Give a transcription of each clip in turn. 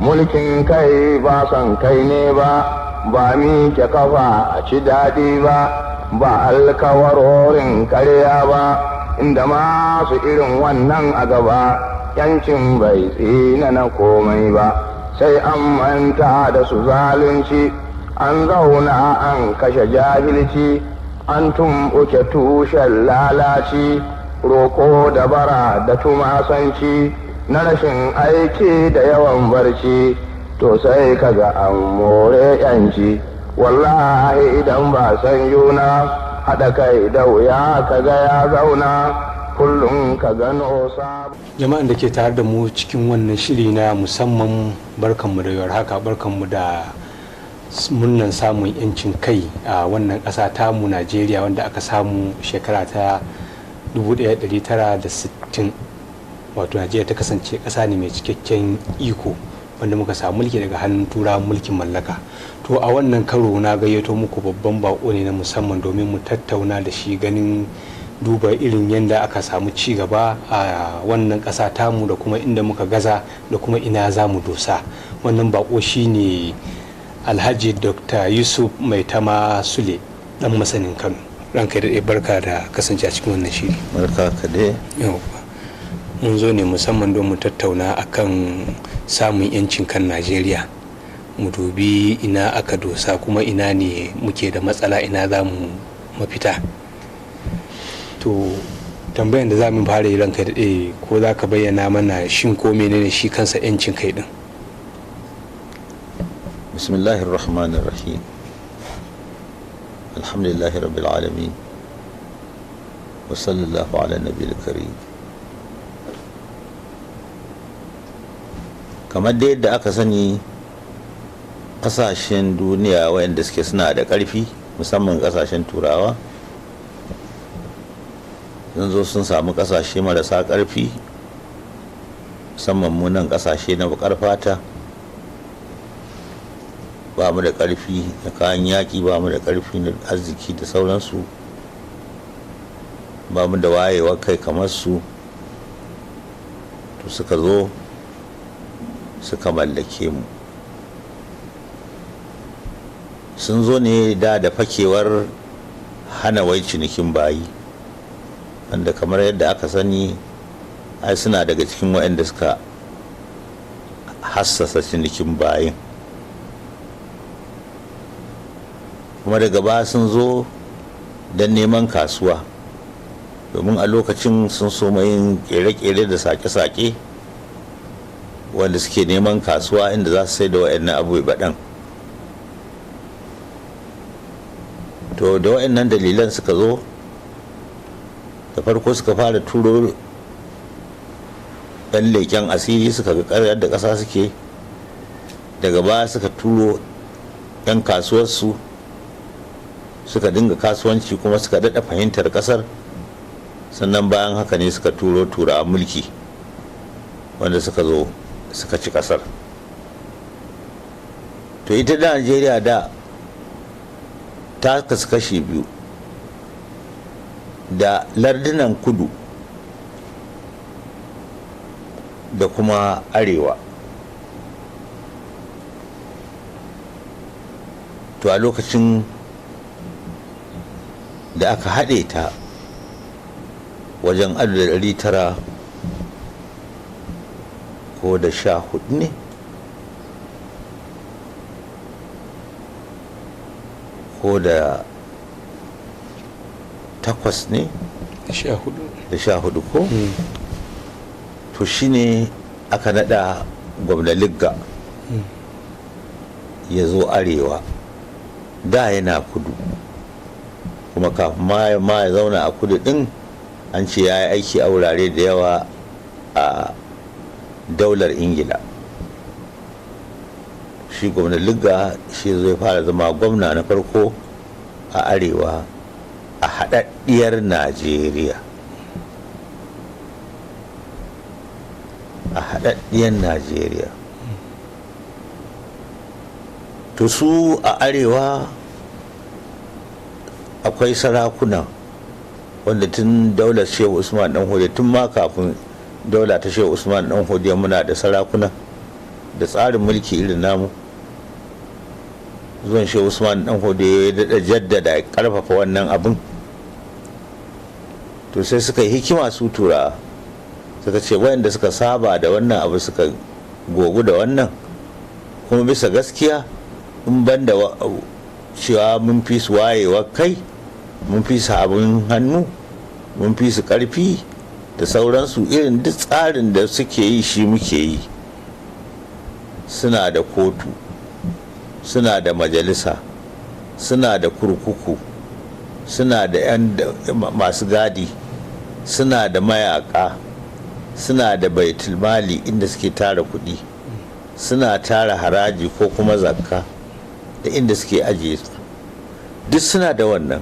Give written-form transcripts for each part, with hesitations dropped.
mulkin kai ba son kai ne ba, ba miƙe kafa a ci daɗi ba, ba alkawarorin karya ba, inda masu irin wannan a gaba, yancin bai tsina na komai ba, sai an manta da su zalunci, an zauna an kashe jahilci, an tumɓuke tushen lalaci, roƙo da bara da tumasanci, na rashin aiki da yawan barci, to sai kaga an more yanci. Wallahi idan ba san yuna haɗa kai da wuya kaga ya zauna, kullum ka gano sabu. Jama'an da ke tare da mu cikin wannan shiri na musamman, barkanmu da yawar haka, barkanmu da murnan samun yancin kai a wannan ƙasa tamu Najeriya, wanda aka samu shekara ta 1960. Wato Najeriya ta kasance ƙasa ne mai cikakken iko, wanda muka samu mulki daga hannun turawan mulkin mallaka. To a wannan karo na gayyato muku babban bako ne na musamman domin mu tattauna da shi, ganin duba irin yadda aka samu ci gaba a wannan ƙasa tamu da kuma inda muka gaza da kuma ina za mu dosa. Wannan bako shine Alhaji Dr. Yusuf Maitama Sule, dan masanin Kano. Ranka da barka da kasance a cikin wannan shiri. Barka ka dai. Mun zo ne musamman don mu tattauna akan samun yancin kan Najeriya, mu dubi ina aka dosa kuma ina ne muke da matsala, ina za mu mafita. To tambayan da za mu fara yi, ranka daɗe, ko za ka bayyana mana shin ko menene shi kansa yancin kai din? Bismillahir Rahmanir Rahim. Alhamdulillahi Rabbil Alamin. Wa sallallahu ala nabiyil karim. Kamar da yadda aka sani, kasashen duniya wayanda suke suna da ƙarfi, musamman kasashen turawa, sun zo sun samu kasashe marasa ƙarfi, musamman munan kasashe na bakar fata, ba mu da ƙarfi da kayan yaƙi, ba mu da ƙarfi na arziki da sauransu, ba mu da wayewar kai kamar su. To suka zo suka mallake mu. Sun zo ne da fakewar hana wai cinikin bayi, wanda kamar yadda aka sani ai suna daga cikin waɗanda suka hassasa cinikin bayin. Kuma daga ba sun zo don neman kasuwa, domin a lokacin sun so yin kere-kere da sake-sake wanda suke neman kasuwa inda za su sai da waɗannan abubuwa baɗan. To da waɗannan dalilan suka zo, da farko suka fara turo ɗan leƙen asiri, suka ga ƙaryar da ƙasa suke. Daga baya suka turo 'yan kasuwarsu, suka dinga kasuwanci kuma suka daɗa fahimtar ƙasar. Sannan bayan haka ne suka turo turawa mulki, wanda suka zo suka ci kasar. To ita da Najeriya da ta kasu kashi biyu, da lardunan kudu da kuma arewa. To a lokacin da aka haɗe ta wajen 1900 ko da 14 ne, ko da 8 ne, da 14 ko? To shine aka nada gwamna Ligga ya zo arewa. Da yana kudu, kuma kafin ma ya zauna a kudu din, an ce ya yi aiki a wurare da yawa a daular Ingila. Shi gwamna Ligga shi zai fara zama gwamna na farko a arewa a haɗaɗɗiyar Najeriya. A haɗaɗɗiyar Najeriya. To su a arewa akwai sarakuna wanda tun daular Shehu Usman dan Hodiya, tun ma kafin daula ta Shehu Usman dan Hodiya, muna da sarakuna da tsarin mulki irin namu, zuwan Shehu Usman dan Hodiyo ya daɗa jaddada ƙarfafa wannan abin. To sai suka yi hikima su tura, suka ce wayanda suka saba da wannan abu suka gogu da wannan, kuma bisa gaskiya in ban da cewa mun fi su wayewa kai, mun fi su abin hannu, mun fi su ƙarfi da sauransu, irin duk tsarin da suke yi shi muke yi. Suna da kotu, suna da majalisa, suna da kurkuku, suna da 'yan masu gadi, suna da mayaka, suna da baitulmali inda suke tara kuɗi, suna tara haraji ko kuma zakka da inda suke ajiye su, duk suna da wannan.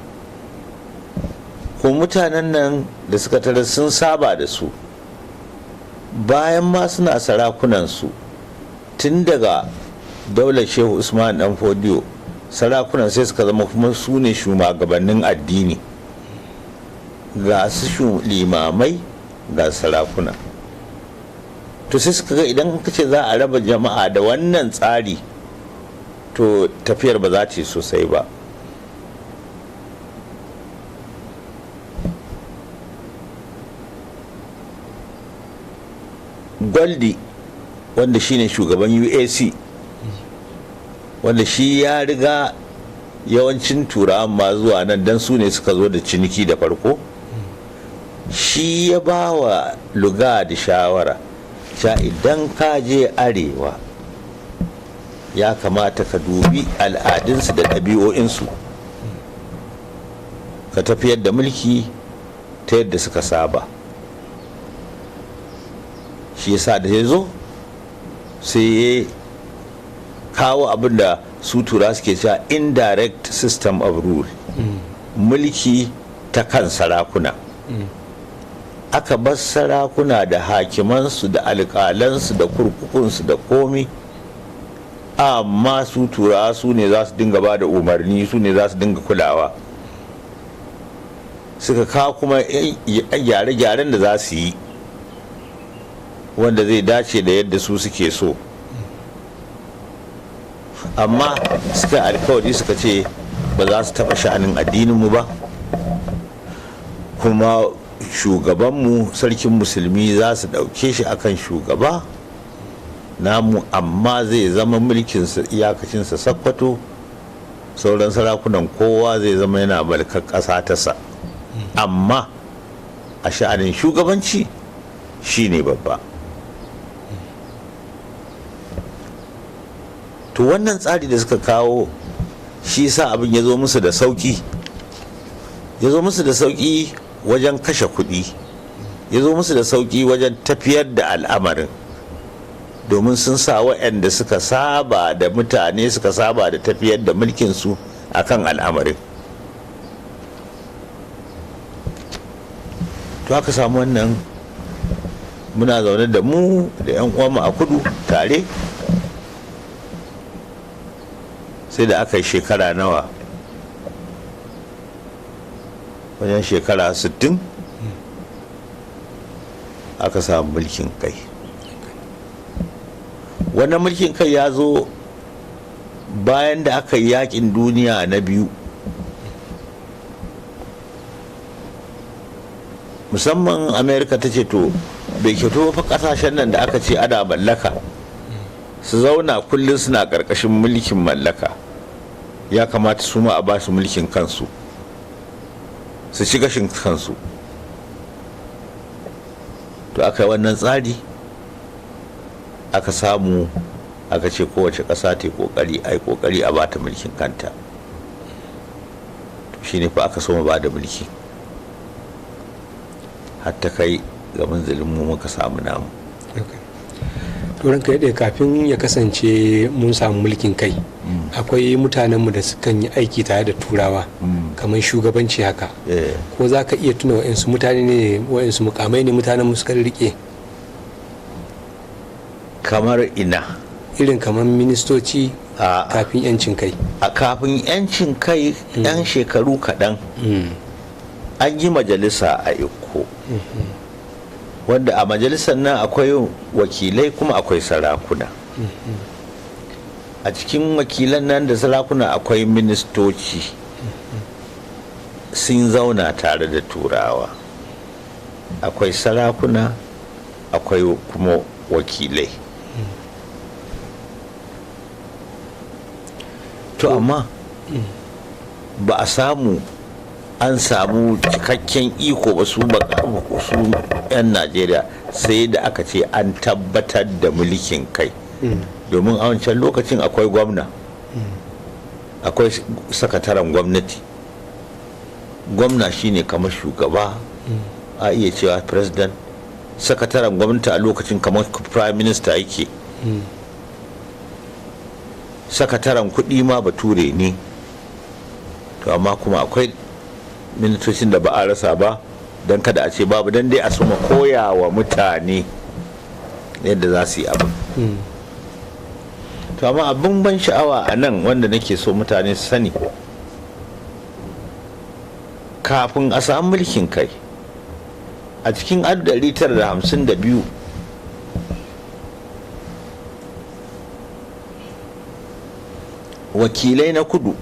Kuma mutanen nan da suka tara sun saba da su, bayan ma suna sarakunansu tun daga daular Shehu Usman dan Fodiyo, sarakunan sai suka zama kuma su ne shugabannin addini, ga su limamai ga sarakuna. To sai suka ga idan ka ce za a raba jama'a da wannan tsari, to tafiyar ba za ta yi sosai ba. Gwaldi wanda shine shugaban UAC, wanda shi ya riga yawancin turawan ma zuwa nan dan su ne suka zo da ciniki da farko, shi ya ba wa luga da shawara cewa idan ka je arewa ya kamata ka dubi al'adunsu da ɗabi'o'insu, ka tafiyar da mulki ta yadda suka saba. Shi yasa da ya zo sai ya kawo abin da su tura suke cewa indirect system of rule, mulki ta kan sarakuna. Aka bar sarakuna da hakimansu da alƙalansu da kurkukunsu da komi, amma su turawa su ne za su dinga ba da umarni, su ne za su dinga kulawa. Suka kawo kuma gyare-gyaren da za su yi wanda zai dace da yadda su suke so, amma suka alkawari suka ce ba za su taɓa sha'anin addininmu ba, kuma shugabanmu sarkin musulmi za su ɗauke shi akan shugaba namu, amma zai zama mulkinsa iyakacinsa Sakkwato, sauran sarakunan kowa zai zama yana mulkar ƙasa tasa, amma a sha'anin shugabanci shi ne babba. To wannan tsari da suka kawo shi sa abin ya zo musu da sauki, ya zo musu da sauki wajen kashe kuɗi, ya zo musu da sauki wajen tafiyar da al'amarin, domin sun sa waɗanda suka saba da mutane, suka saba da tafiyar da mulkinsu a kan al'amarin. To aka samu wannan, muna zaune da mu da 'yan uwanmu a kudu tare, sai da aka yi shekara nawa, wajen shekara 60 aka samu mulkin kai. Wannan mulkin kai ya zo bayan da aka yi yakin duniya na biyu, musamman Amerika ta ce to bai kyautu fa kasashen nan da aka ce ana mallaka su zauna kullum suna ƙarƙashin mulkin mallaka, ya kamata su ma a ba su mulkin kansu, su ci gashin kansu. To aka yi wannan tsari, aka samu aka ce kowace ƙasa ta yi ƙoƙari a ba ta mulkin kanta. To shi ne fa aka so mu ba da mulki, hatta kai ga manzalin mu muka samu namu. turan kai ɗaya kafin ya kasance mun samu mulkin kai, akwai mutanenmu da sukan yi aiki tare da turawa, kamar shugabanci haka, ko za ka iya tuna wa'insu mutane ne, wa'insu mukamai ne mutanenmu suka rike? Kamar ina? Irin kamar ministoci kafin yancin kai. A kafin yancin kai, yan shekaru kaɗan an yi majalisa a Ikko, wanda a majalisar nan akwai wakilai kuma akwai sarakuna. a cikin wakilan nan da sarakuna akwai ministoci sun zauna tare da turawa, akwai sarakuna akwai kuma wakilai. To amma ba a samu an samu cikakken iko ba su 'yan Najeriya sai da aka ce an tabbatar da mulkin kai, domin a wancan lokacin akwai gwamna, akwai sakataren gwamnati. Gwamna shine kamar shugaba, a iya cewa president. Sakataren gwamnati a lokacin kamar prime minister yake. Sakataren kuɗi ma bature ne. To amma kuma akwai ministocin da ba a rasa ba, don kada a ce babu, don dai a suma koya wa mutane yadda za su yi abu. To amma abin ban sha'awa a nan wanda nake so mutane su sani, kafin a samu mulkin kai a cikin 1952 wakilai na kudu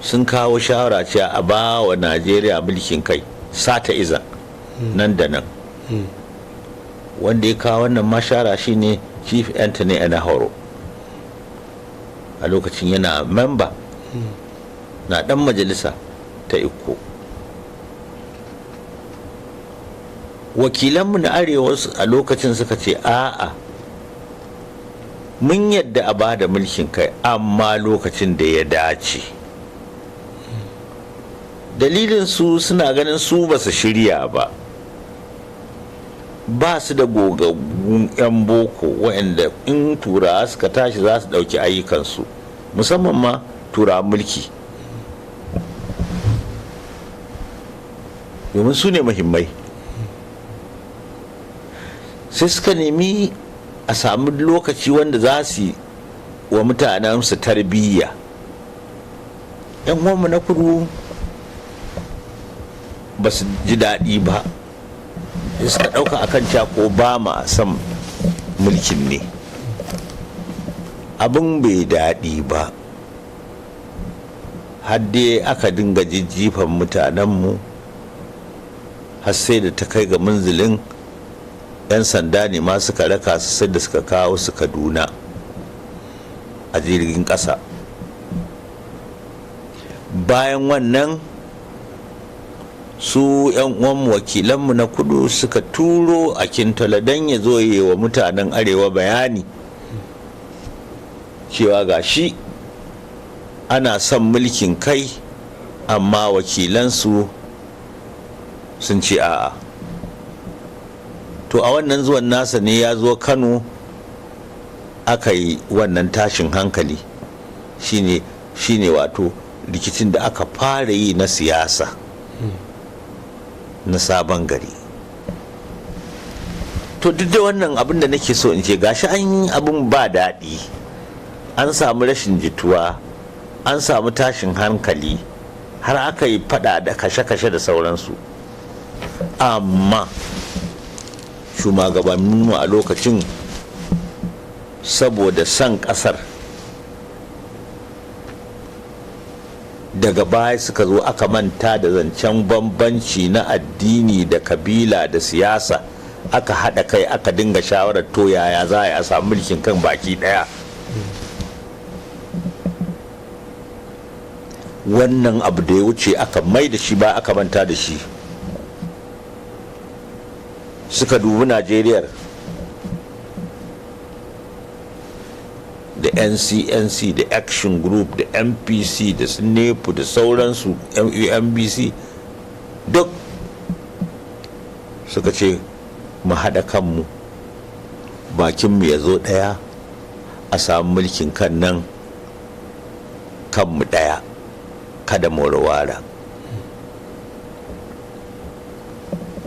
sun kawo shawara cewa a ba wa Najeriya mulkin kai sata iza nan da nan. Wanda ya kawo wannan mashara shine Chief Anthony Enahoro, a lokacin yana memba na dan majalisa ta iko. Wakilanmu na arewa a lokacin suka ce a'a, mun yadda a bada mulkin kai amma lokacin da ya dace. Dalilin su suna ganin su ba su shirya ba su da gogaggun 'yan boko waɗanda in turawa suka tashi za su ɗauki ayyukansu, musamman ma turawa mulki, domin su ne muhimmai. Sai suka nemi a samu lokaci wanda za su wa mutanensu tarbiyya. 'Yan uwanmu na kudu ba su ji daɗi ba, suka ɗauka akan ko ba ma son mulkin ne. Abin bai daɗi ba, har dai aka dinga jijjifan mutanenmu, har sai da ta kai ga munzilin 'yan sanda ne ma suka raka su sai da suka kawo su Kaduna a jirgin ƙasa. Bayan wannan su 'yan uwan wakilanmu na kudu suka turo a Kintala don ya zo yi wa mutanen arewa bayani cewa ga shi ana son mulkin kai amma wakilansu sun ce a'a. To a wannan zuwan nasa ne ya zo Kano aka yi wannan tashin hankali, shine wato rikicin da aka fara yi na siyasa na sabon gari. To duk da wannan abin da nake so in ce, gashi an yi abin ba daɗi, an samu rashin jituwa, an samu tashin hankali, har aka yi fada da kashe-kashe da sauransu, amma shugabanninmu a lokacin saboda son ƙasar daga baya suka zo aka manta da zancen bambanci na addini da kabila da siyasa, aka haɗa kai aka dinga shawarar to yaya za a samu mulkin kan baki ɗaya. Wannan abu da ya wuce aka mai da shi ba, aka manta da shi. Suka dubi Najeriya da NCNC da Action Group da MPC da SNEP da sauransu, MUMBC, duk suka ce mu haɗa kanmu, bakinmu ya zo ɗaya, a samu mulkin kan nan kanmu ɗaya, kada mu rawara.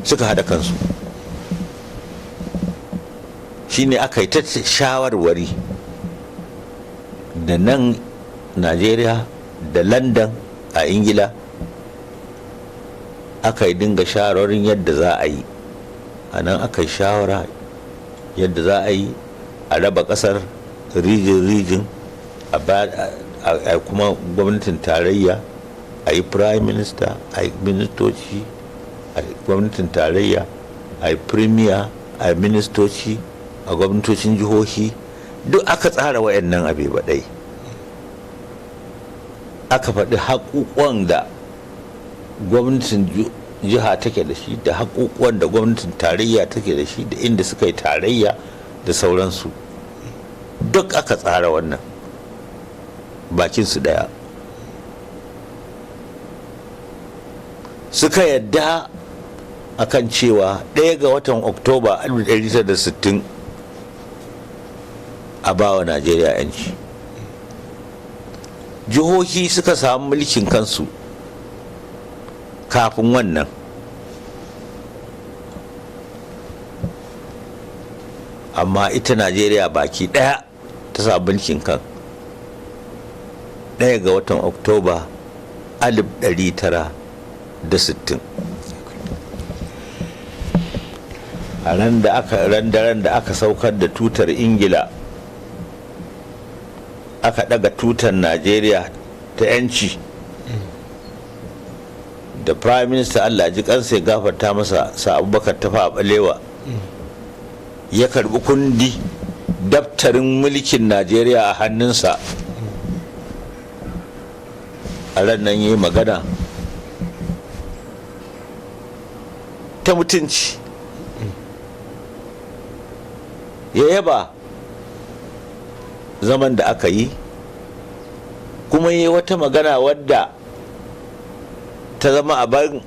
Suka haɗa kansu, shine aka yi ta shawarwari da nan Najeriya da London a Ingila, aka yi dinga shawarwarin yadda za a yi. A nan aka yi shawara yadda za a yi, a raba kasar rijin a kuma gwamnatin tarayya, a yi prime minister, a yi ministoci a gwamnatin tarayya, a yi premier, a yi ministoci a gwamnatocin jihohi. Duk aka tsara wayannan abe baɗai, aka faɗi haƙuƙuwan da gwamnatin jiha take da shi da haƙuƙuwan da gwamnatin tarayya take da shi da inda suka yi tarayya da sauransu. Duk aka tsara wannan, bakinsu ɗaya. Suka yadda akan cewa 1 ga watan Oktoba 1960 a bawa Najeriya 'yanci. Jihohi suka samu mulkin kansu kafin wannan. Amma ita Najeriya baki ɗaya ta samu mulkin kan 1 ga watan Oktoba 1960. A ran da aka saukar da tutar Ingila, aka daga tutar Najeriya ta 'yanci, da prime minister Allah ji kansa ya gafarta masa sa Abubakar Tafawa Balewa ya karbi kundi daftarin mulkin Najeriya a hannunsa. A ran nan yayi magana ta mutunci, ya yaba zaman da aka yi, kuma yi wata magana wadda ta zama a ban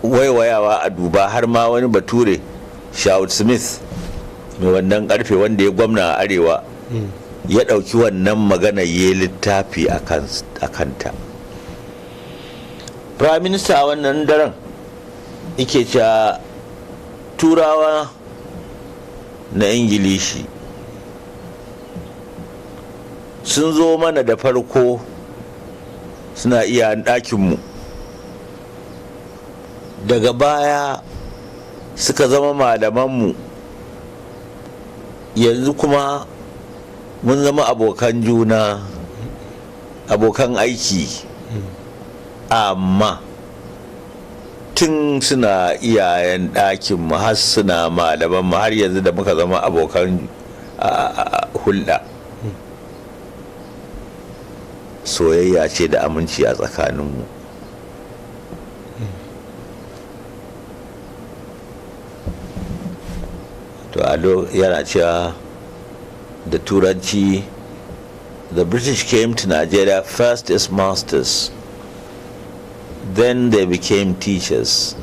waiwayawa a duba. Har ma wani bature Shawut Smith mai wannan karfe wanda ya gwamna a arewa ya ɗauki wannan magana ya littafi a kanta. Prime Minister a wannan daren yake cewa turawa na Ingilishi sun zo mana da farko suna iya ɗakinmu, daga baya suka zama malamanmu, yanzu kuma mun zama abokan juna, abokan aiki. Amma tun suna iyayen ɗakinmu har suna malamanmu, har yanzu da muka zama abokan hulɗa, soyayya ce da aminci a tsakaninmu. To yana cewa da turanci, the British came to Nigeria first as masters, then they became teachers.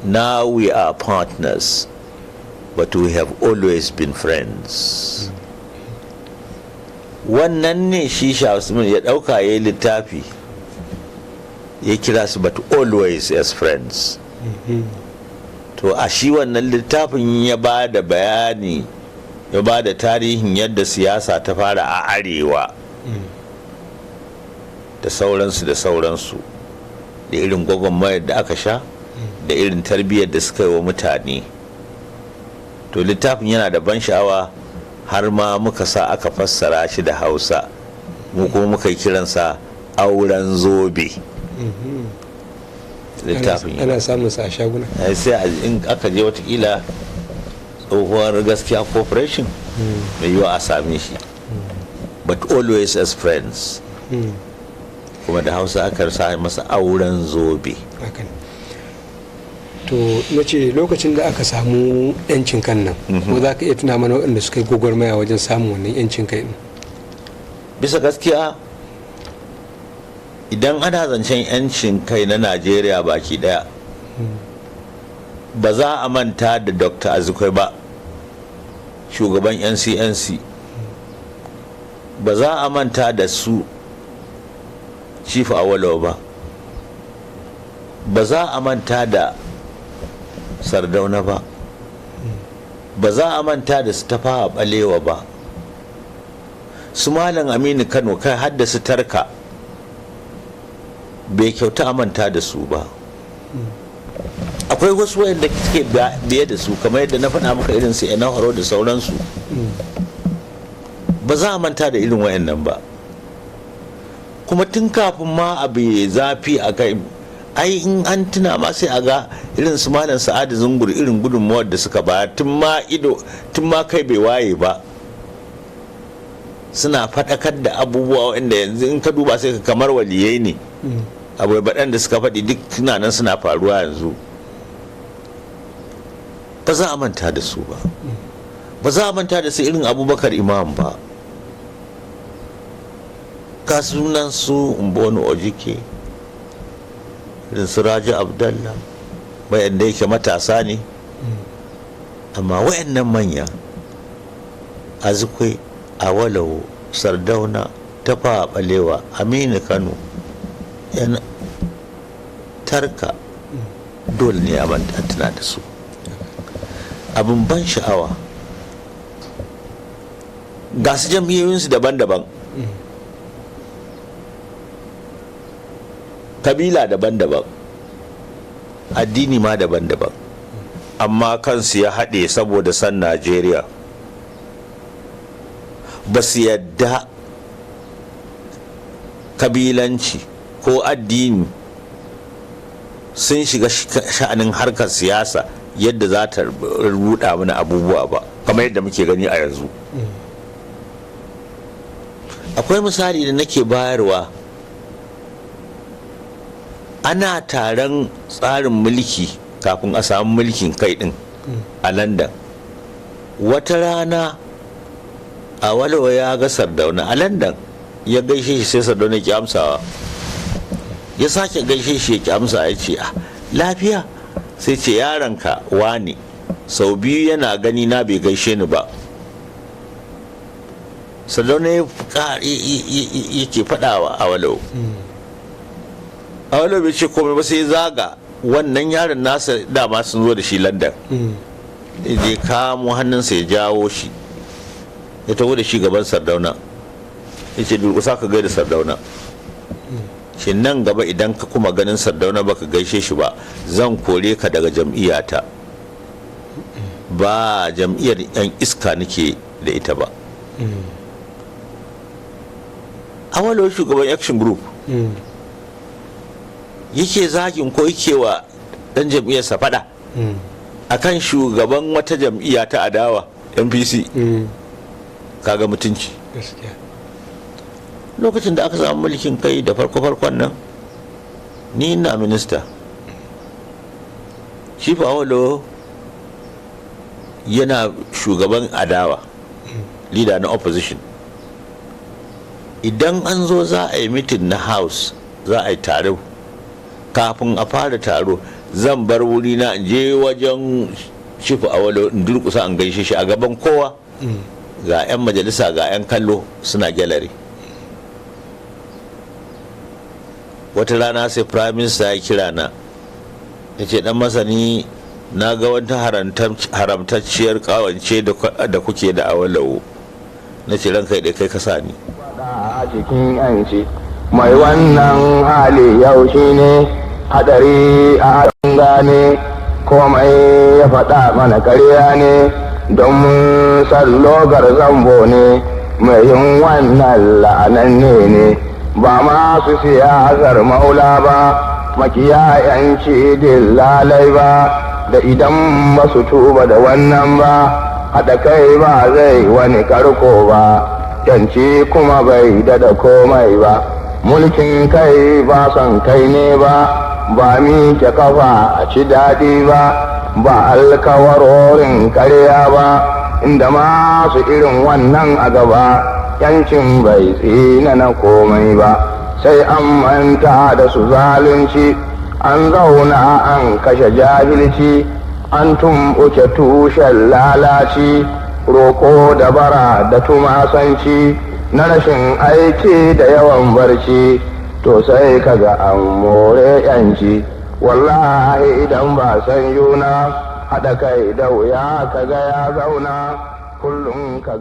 Now we are partners, but we have always been friends. Wannan ne shi Shawsman ya ɗauka ya yi littafi ya kira su but always as friends. To a shi wannan littafin ya ba da bayani, ya ba da tarihin yadda siyasa ta fara a arewa da sauransu da irin gwagwarmayar da aka sha da irin tarbiyyar da suka yi wa mutane. To littafin yana da ban sha'awa, har ma muka sa aka fassara shi da Hausa, mu kuma muka yi kiransa auren zobe. Littafin ana samun sa a shaguna, sai in aka je watakila tsohuwar gaskiya corporation mai yiwa a same shi, but always as friends. Kuma da Hausa aka sa masa auren zobe. To na ce lokacin da aka samu yancin kan nan, ko za ka iya tuna mana waɗanda suka yi gwagwarmaya wajen samun wannan yancin kai ne? Bisa gaskiya, idan ana zancen yancin kai na Najeriya baki daya, ba za a manta da Dr. Azikwai ba, shugaban NCNC. Ba za a manta da su Chief Awolowo ba. Ba za a manta da Sardauna ba. Ba za a manta da su Tafawa Balewa ba. Su Malam Aminu Kano, kai haddasa Tarka, bai kyauta a manta da su ba. akwai wasu wayanda suke biye da su kamar yadda na faɗa maka irin su yana horo da sauransu. Ba za a manta da irin wayannan ba, kuma tun kafin ma abu ya zafi a kai, ai in an tuna ma sai a ga irin su malam Sa'adu Zungur irin gudunmawar da suka bayar tun ma kai bai waye ba, suna faɗakar da abubuwa wanda yanzu in ka duba sai ka kamar waliyai ne. Abu baɗan da suka faɗi duk nan suna faruwa yanzu. Ba za a manta da su ba, ba za a manta da su irin Abubakar Imam ba, ka sunan su Mbono Ojike, irin su Raja Abdallah, wayanda yake matasa ne, amma wayannan manya Azikwe, Awalawo, Sardauna, Tafawa Balewa, Aminu Kano, yan Tarka, dole ne a tuna da su. Abin ban sha'awa, ga su jam'iyyoyinsu daban-daban, kabila daban-daban, addini ma daban-daban, amma kansu ya haɗe saboda san Najeriya. Ba su yadda kabilanci ko addini sun shiga sha'anin harkar siyasa yadda za ta ruɗa mana abubuwa ba, kamar yadda muke gani a yanzu. Akwai misali da nake bayarwa, ana taron tsarin mulki kafin a samu mulkin kai din a London. Wata rana Awolowo ya ga Sardauna a London, ya gaishe shi sai Sardauna ya ki amsawa, ya sake gaishe shi ya ki amsa, ya ce lafiya, sai ce yaronka wani sau biyu yana gani na bai gaishe ni ba. Sardauna yake faɗawa Awolowo. Awolowo bai ce komai ba, sai zaga wannan yaron nasa dama sun zo da shi London, ya kamo hannunsa ya jawo shi, ya taho da shi gaban Sardauna, ya ce durƙusa ka gaida Sardauna. Shi nan gaba idan ka kuma ganin Sardauna baka gaishe shi ba, zan kore ka daga jam'iyyata, ba jam'iyyar yan iska nake da ita ba. Awolowo shugaban Action Group yake zagin ko yake wa dan jam'iyyarsa fada akan shugaban wata jam'iyya ta adawa NPC. Kaga mutunci. Lokacin da aka samu mulkin kai da farkon nan, ni na minista, shi fa Awolowo yana shugaban adawa, leader na opposition. Idan an zo za a yi mitin na house, za a yi taro, kafin a fara taro zan bar wuri na in je wajen Chief Awolowo in durkusa an gaishe shi a gaban kowa, ga 'yan majalisa ga 'yan kallo suna gallery. Wata rana sai Prime Minister ya kira na, ya ce dan masani, na ga wata haramtacciyar kawance da kuke da Awolowo. Na ce ranka da kai ka sa ni. A cikin yanci mai wannan hali yau shi ne hadari a gane, komai ya faɗa mana karya ne, don mun sallogar zambo ne, mai yin wannan la'ananne ne, ba masu siyasar maula ba, makiya yanci dillalai ba, da idan ba su tuba da wannan ba, haɗa kai ba zai wani karko ba, yanci kuma bai dada komai ba, mulkin kai ba son kai ne ba, ba miƙe kafa a ci daɗi ba, ba alkawarorin karya ba, inda masu irin wannan a gaba, yancin bai tsina na komai ba, sai an manta da su zalunci, an zauna an kashe jahilci, an tumɓuke tushen lalaci, roko da bara da tumasanci, na rashin aiki da yawan barci, to sai kaga an more yanci. Wallahi idan ba san yuna, haɗa kai da wuya kaga ya zauna, kullum ka